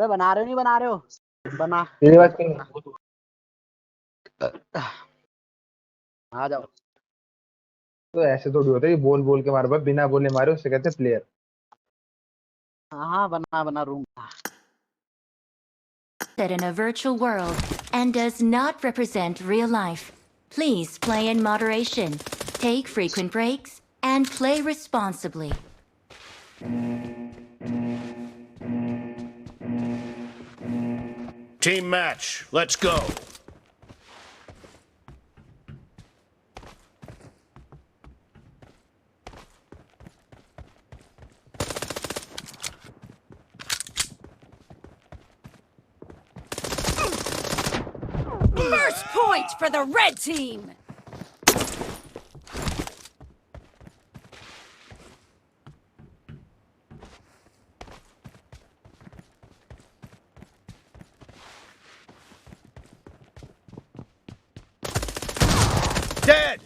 वे बना रहे हो नहीं बना रहे हो? बना। तेरी बात कहीं आ जाओ। तो ऐसे थोड़ी होता है कि बोल बोल के मारो भाई, बिना बोले मारे उससे कहते प्लेयर। हाँ बना बना room. Set in a virtual world and does not represent real life. Please play in moderation, take frequent breaks, and play responsibly. Team match, let's go. First point for the red team! Dead!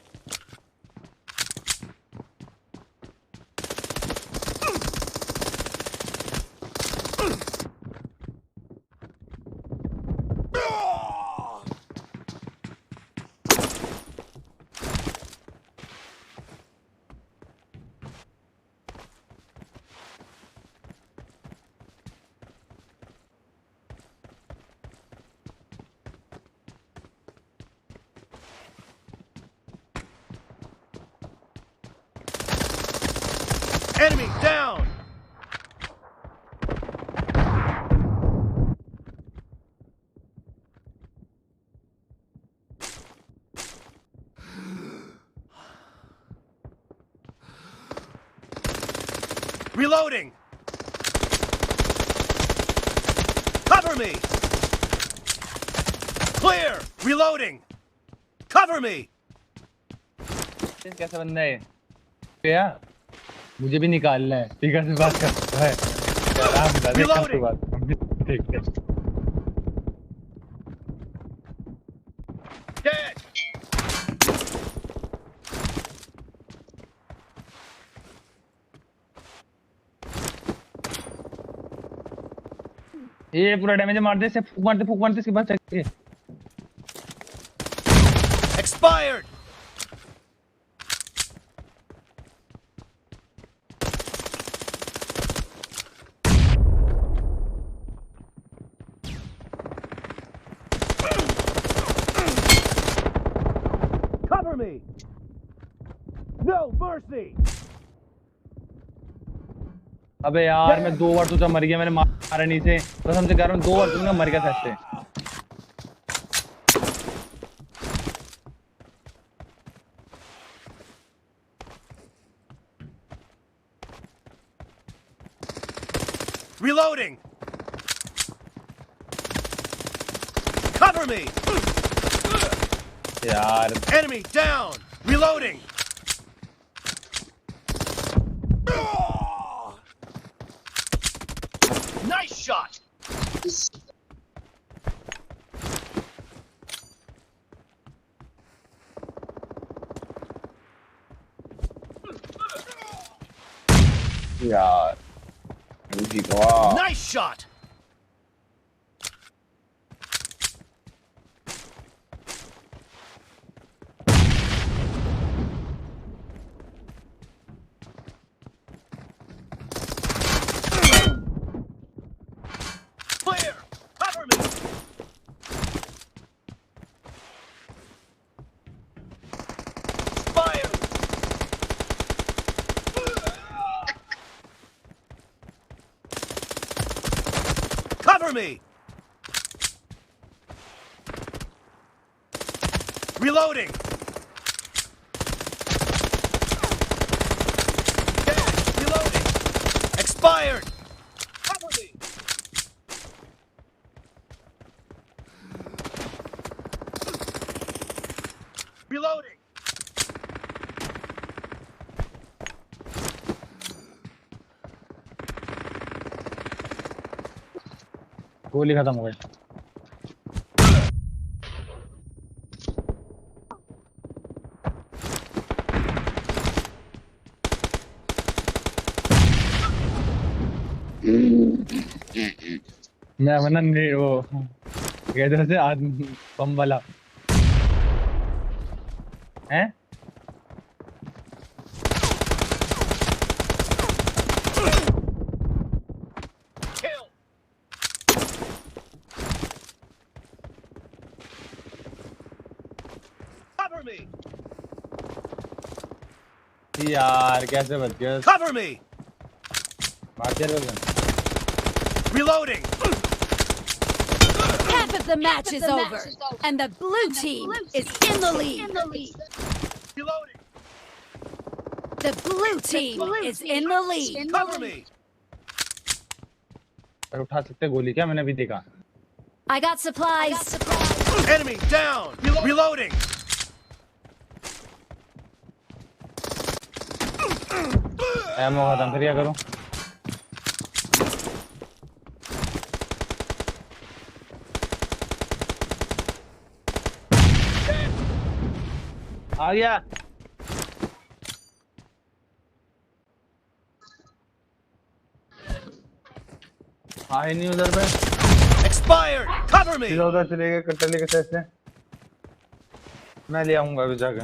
Enemy down! Reloading! Cover me! Clear! Reloading! Cover me! कैसा बंदा है क्या? मुझे भी निकालना है। पीका से बात करता है। आराम से देखो तो बात हम भी देखते हैं। Dead! ये पूरा डैमेज मार दे, से फूक मारते इसके बाद चल। Expired! Cover me! No mercy! अबे यार मैं 2 बार तो मर गया, मैंने मारा नहीं से कसम से कह रहा हूँ, 2 बार तुमने मर गया था इससे। Reloading! Cover me! यार Enemy down! Reloading! Nice shot! यार Nice shot! Clear! Cover me! Fire! Cover me! Reloading! Reloading! Expired! Cover me! Reloading! गोली खत्म हो गई। मैं वरना वो कहते थे आदमी बम वाला हैं। Kill. Cover me. यार कैसे बच गया। Cover me. मार दिया लोगों। Reloading. Half of the match is over, and the blue team is in the lead. Reloading. The blue team is in the lead. Cover me. पर उठा सकते गोली क्या, मैंने अभी देखा। I got supplies. Enemy down. Reloading. Ammo खत्म, फिर क्या करूं। आ गया। आए नहीं उधर पे। Expired. Cover me. सीधा उधर चले गए कट्टर लेके साइड से। मैं ले आऊंगा अभी जाकर।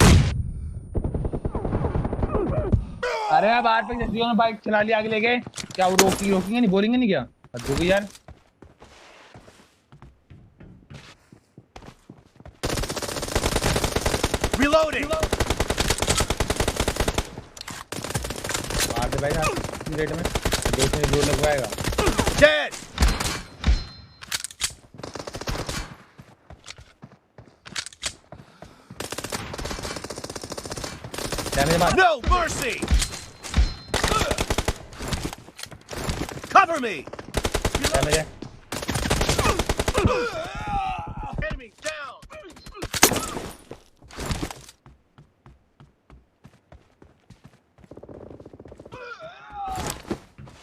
अरे यार बाहर पे जल्दी ने बाइक चला ली आगे ले गए। क्या वो रोकेंगे नहीं, बोलेंगे नहीं क्या? हद हो गई यार। Reloading. मार दे भाई यार रेट में। दो से दो लगवाएगा। Dead. डैमेज मार। No mercy. Cover me. Damage है। Enemy down.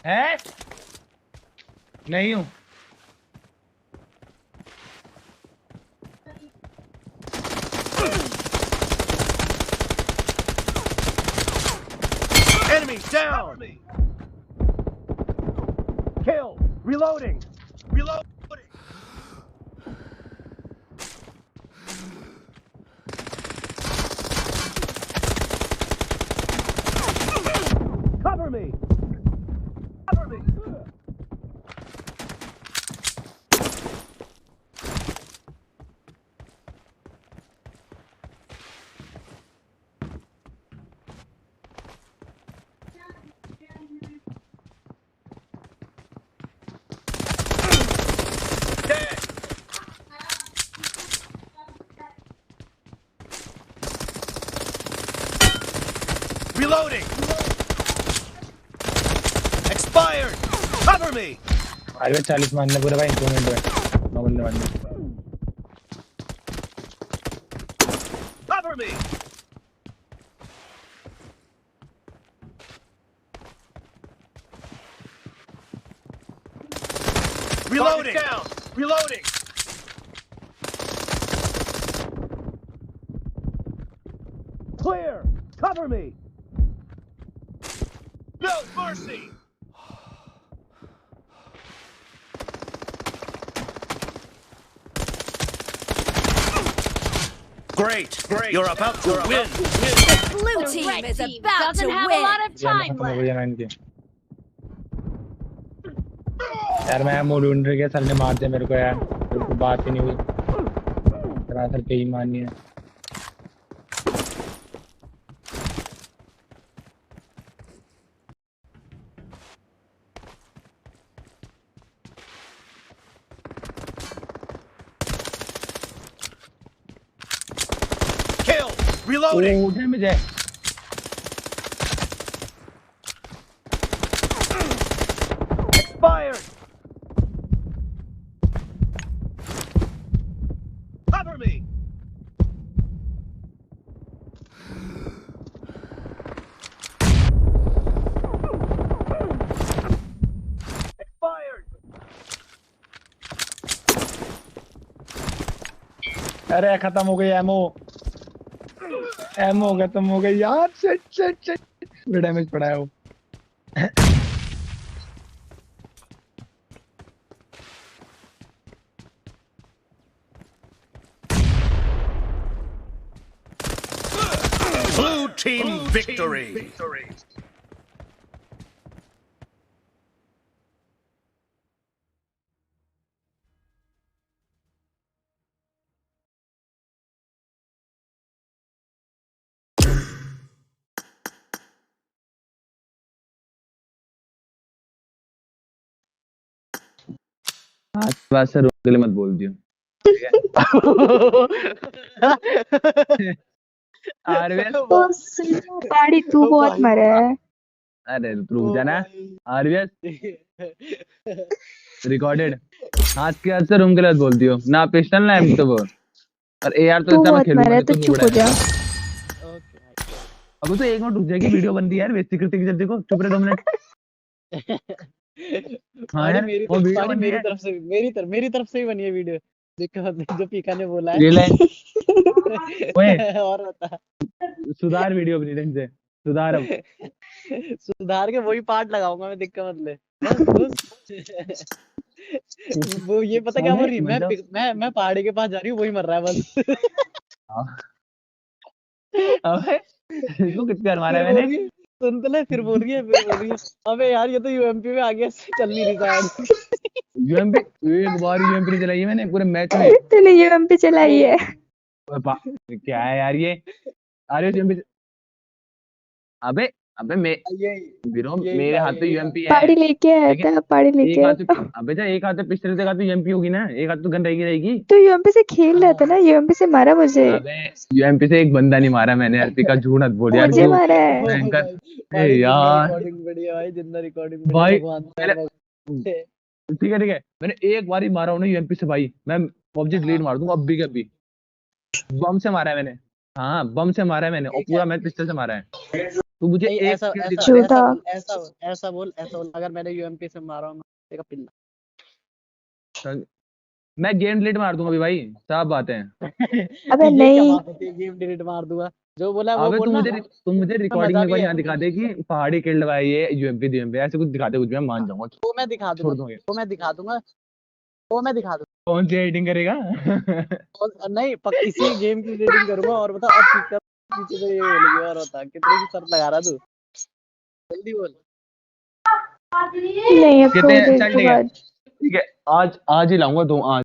हैं? नहीं हूँ। Enemy down. Kill. Reloading. Reloading. Cover me. Cover me. Dead. Reloading. Expired. Cover me. अरे 40 मारने पूरे भाई 2 मिनट में। नॉर्मल मारने। Cover me. Reloading. Down. Reloading. Clear. Cover me. No mercy. Great. You're about to win. The blue team is about to win. खत्म हो गया ना इनके। यार मैं मोड ढूंढ रही है, सर ने मार दिया मेरे को यार। मेरे को बात ही नहीं हुई। तेरा सर पे ही मारनी है। Kill. Reloading. ओ डैमेज है। Expired. Cover me. Expired. अरे खत्म हो गई एमओ। एमओ खत्म हो गई यार। शिट डैमेज पड़ा है वो। Blue team victory. आज के बाद से रूम के लिए मत बोल दियो। आरवीएस पाड़ी तू ओ बहुत भाई। मरा है। अरे रुक जाना। RVS recorded. आज के बाद से रूम के लिए मत बोल दियो ना, पिस्टल ना एम तो वो और एआर तो तू इतना मैं बहुत खेलूंगा मरा है नहीं तो तो चुप हो बुरा है। जा। ओके भाई। अब तो एक मिनट रुक जाएगी, वीडियो बन रही है यार, बेइज्जती करते की जल्दी को चुप रहे 2 मिनट। हाँ पाड़ी यार मेरी वो वीडियो पाड़ी बन रही मेरी है। तरफ से मेरी तरफ से ही बनी है वीडियो। जो पीका ने बोला ये लाइन है। ओए और बता। सुधार वीडियो बनी ढंग से, सुधार अब। सुधार के वही पार्ट लगाऊंगा मैं, दिक्कत मत ले। बस वो ये पता क्या बोल रही है, मतलब मैं पहाड़ी के पास जा रही हूँ, वही मर रहा है बस। अबे इसको कितने बार मारा फिर है बोल मैंने? रही है, सुन तो ले, फिर बोल रही है अबे यार ये तो यूएमपी में आगे से चल नहीं रही शायद। यूएमपी एक बार यूएमपी नहीं चलाई है मैंने पूरे मैच में। तूने यूएमपी चलाई है। क्या है यार ये? अरे यूएमपी अबे अबे मैं ब्रो यही मेरे था, हाथ पे यही था। यूएमपी है पाड़ी लेके आया लेकिन था, पाड़ी एक लेके आया हाथ था। तो अबे जा एक हाथ पे पिस्टल देगा तो यूएमपी होगी ना, एक हाथ तो गन रहेगी। तू यूएमपी से खेल रहा था ना, यूएमपी से मारा मुझे। अबे यूएमपी से एक बंदा नहीं मारा मैंने यार, पिका झूठ मत बोल यार मुझे क्यों मारा है। ओ भयंकर। भाई, ए भाई जिंदा यार रिकॉर्डिंग बढ़िया भाई, जिंदा रिकॉर्डिंग बढ़िया, भाई भगवान पहले ठीक है मैंने एक बार ही मारा हूँ ना यूएमपी से भाई, मैं पबजी डिलीट मार दूंगा अब भी कभी। बम से मारा है मैंने, हाँ बम से मारा है मैंने और पूरा मैच पिस्टल से मारा है। तो मुझे नहीं, एक ऐसा kill ऐसा दिखा ऐसा झूठा। बोल ऐसा बोल ऐसा बोल ऐसा बोल, अगर मैंने यूएमपी से मारा हूँ तेरा पिल्ला। मैं गेम डिलीट मार दूंगा अभी भाई, साफ बात है। अबे ये क्या नहीं, बात होती है, गेम डिलीट मार दूंगा? जो बोला है वो अबे बोलना। तू मुझे रिकॉर्डिंग मजा में एक भी बार है, यहाँ दिखा दे कि पहाड़ी किल्ड भाई ये यूएमपी ऐसे कुछ दिखा दे, कुछ मैं मान जाऊंगा, वो मैं दिखा छोड़ दूंगा, दूंगा। वो मैं दिखा दूंगा, वो मैं दिखा दूंगा। कौन सी एडिटिंग करेगा? और नहीं इसी गेम की एडिटिंग करूंगा। और बता अब पीछे पीछे से ये बोलेगी, और बता कितने की शर्त लगा रहा तू, जल्दी बोल। नहीं अब कितने थोड़ी देर चल के ठीक है बाद। ठीक है, आज ही लाऊंगा 2 आज।